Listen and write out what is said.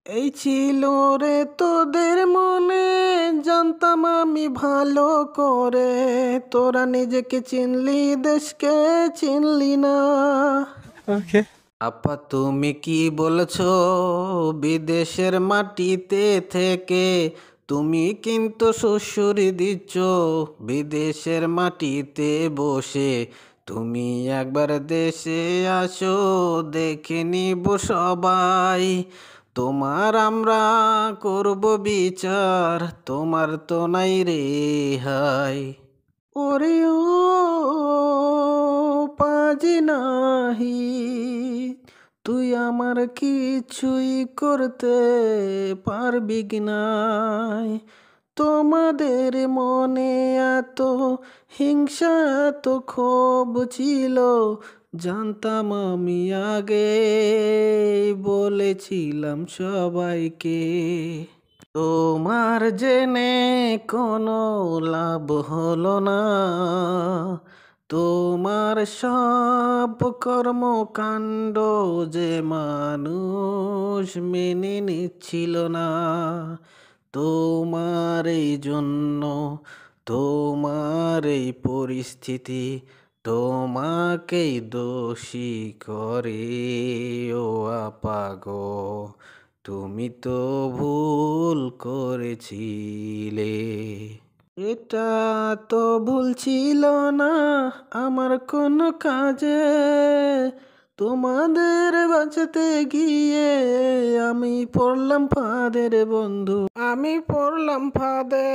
এই ছিল রে তোদের মনে, জানতাম আমি ভালো করে। তোরা নিজেকে চিনলি, দেশকে চিনলি না। ওকে। আপা তুমি কি বলছো? বিদেশের মাটিতে থেকে তুমি কিন্তু শ্বশুরি দিচ্ছ। বিদেশের মাটিতে বসে তুমি একবার দেশে আসো, দেখে নিব সবাই। তোমার আমরা করব বিচার, তোমার তো নাই রেহাই। ওরে ও পাজি নাহি, তুই আমার কিছুই করতে পারবি কি নাই। তোমাদের মনে এত হিংসা, এত ক্ষোভ ছিল, জানতাম আমি আগে, বলেছিলাম সবাইকে। তোমার জেনে কোনো লাভ হলো না, তোমার সব কর্মকাণ্ড যে মানুষ মেনে নিচ্ছিল না। তোমার এই জন্য, তোমার এই পরিস্থিতি তোমাকেই দোষী করে। ও আপা গো, তুমি তো ভুল করেছিলে। এটা তো ভুল ছিল না আমার কোনো কাজে, তোমাদের বাঁচাতে গিয়ে আমি পড়লাম ফাঁদে রে বন্ধু, আমি পড়লাম ফাঁদে।